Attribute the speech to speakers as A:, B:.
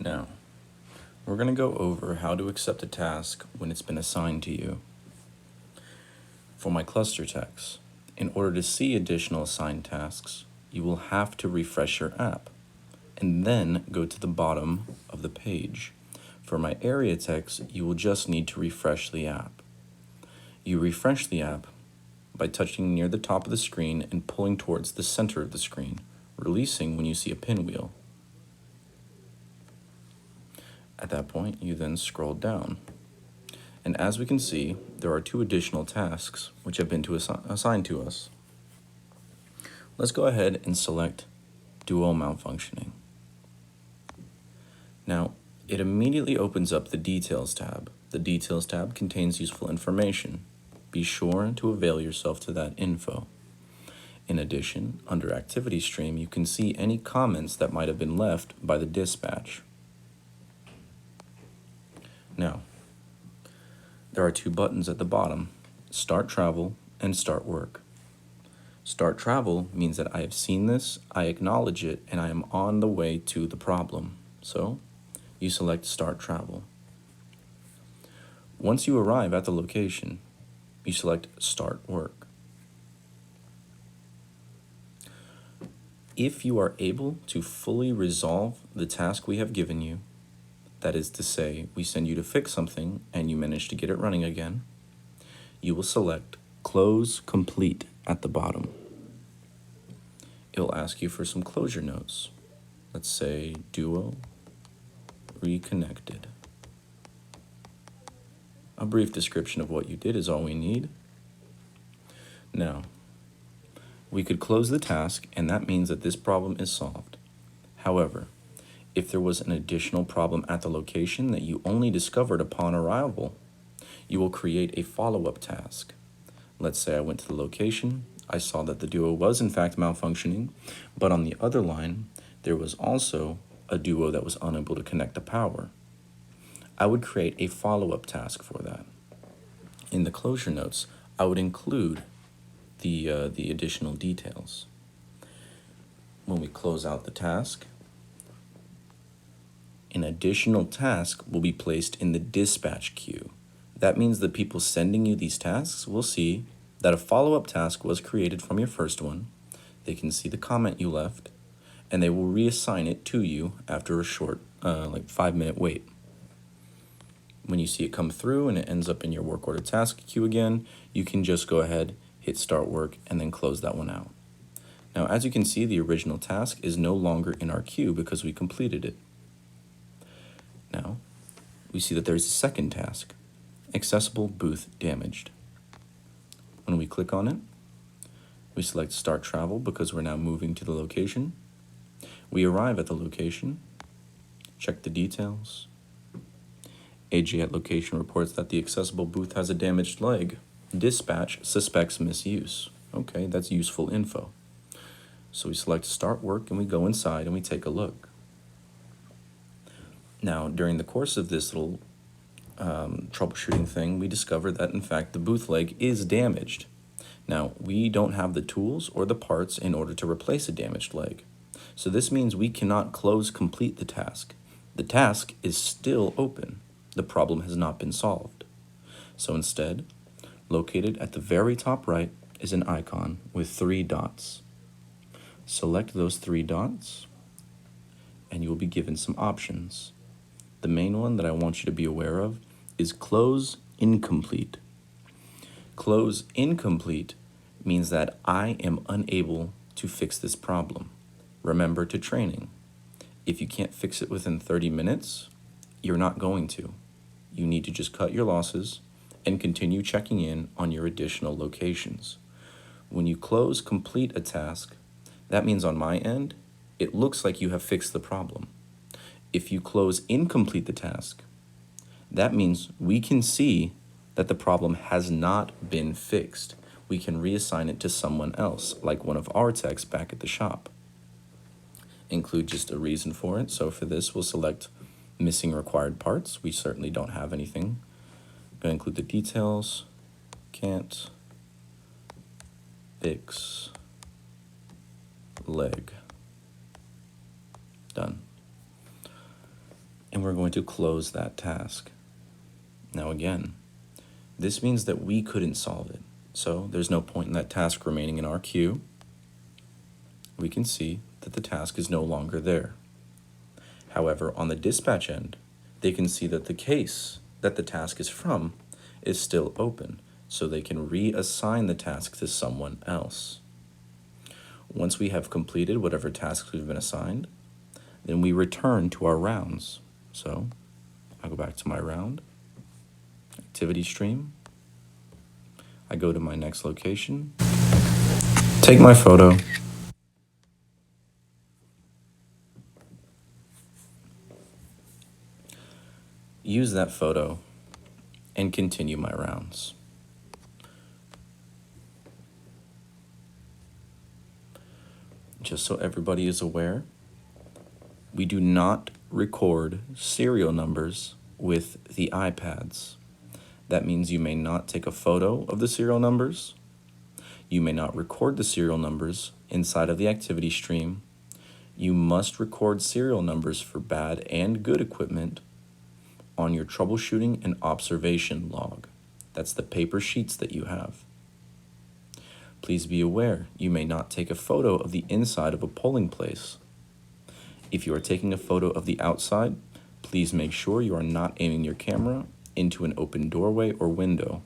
A: Now, we're going to go over how to accept a task when it's been assigned to you. For my cluster techs, in order to see additional assigned tasks, you will have to refresh your app and then go to the bottom of the page. For my area techs, you will just need to refresh the app. You refresh the app by touching near the top of the screen and pulling towards the center of the screen, releasing when you see a pinwheel. At that point, you then scroll down. And as we can see, there are 2 additional tasks which have been assigned to us. Let's go ahead and select Duo Malfunctioning. Now, it immediately opens up the Details tab. The Details tab contains useful information. Be sure to avail yourself to that info. In addition, under Activity Stream, you can see any comments that might have been left by the dispatch. Now, there are 2 buttons at the bottom, Start Travel and Start Work. Start Travel means that I have seen this, I acknowledge it, and I am on the way to the problem. So, you select Start Travel. Once you arrive at the location, you select Start Work. If you are able to fully resolve the task we have given you, that is to say, we send you to fix something and you manage to get it running again, you will select Close Complete at the bottom. It will ask you for some closure notes. Let's say Duo Reconnected. A brief description of what you did is all we need. Now, we could close the task, and that means that this problem is solved. However, if there was an additional problem at the location that you only discovered upon arrival, you will create a follow-up task. Let's say I went to the location, I saw that the Duo was in fact malfunctioning, but on the other line, there was also a Duo that was unable to connect the power. I would create a follow-up task for that. In the closure notes, I would include the additional details. When we close out the task, an additional task will be placed in the dispatch queue. That means the people sending you these tasks will see that a follow-up task was created from your first one. They can see the comment you left, and they will reassign it to you after a short, 5-minute wait. When you see it come through and it ends up in your work order task queue again, you can just go ahead, hit Start Work, and then close that one out. Now, as you can see, the original task is no longer in our queue because we completed it. Now, we see that there's a second task, Accessible Booth Damaged. When we click on it, we select Start Travel because we're now moving to the location. We arrive at the location, check the details. AJ at location reports that the accessible booth has a damaged leg. Dispatch suspects misuse. Okay, that's useful info. So we select Start Work and we go inside and we take a look. Now, during the course of this little troubleshooting thing, we discovered that in fact the booth leg is damaged. Now, we don't have the tools or the parts in order to replace a damaged leg. So this means we cannot complete the task. The task is still open. The problem has not been solved. So instead, located at the very top right is an icon with 3 dots. Select those 3 dots, and you will be given some options. The main one that I want you to be aware of is Close Incomplete. Close Incomplete means that I am unable to fix this problem. Remember to training. If you can't fix it within 30 minutes, you're not going to. You need to just cut your losses and continue checking in on your additional locations. When you close complete a task, that means on my end, it looks like you have fixed the problem. If you close incomplete the task, that means we can see that the problem has not been fixed. We can reassign it to someone else, like one of our techs back at the shop. Include just a reason for it. So for this, we'll select missing required parts. We certainly don't have anything. I'm going to include the details. Can't fix leg. Done. we're going to close that task. Now again, this means that we couldn't solve it, so there's no point in that task remaining in our queue. We can see that the task is no longer there. However, on the dispatch end, they can see that the case that the task is from is still open, so they can reassign the task to someone else. Once we have completed whatever tasks we've been assigned, then we return to our rounds. So I go back to my round, activity stream. I go to my next location, take my photo, use that photo, and continue my rounds. Just so everybody is aware, we do not record serial numbers with the iPads. That means you may not take a photo of the serial numbers. You may not record the serial numbers inside of the activity stream. You must record serial numbers for bad and good equipment on your troubleshooting and observation log. That's the paper sheets that you have. Please be aware, you may not take a photo of the inside of a polling place. If you are taking a photo of the outside, please make sure you are not aiming your camera into an open doorway or window.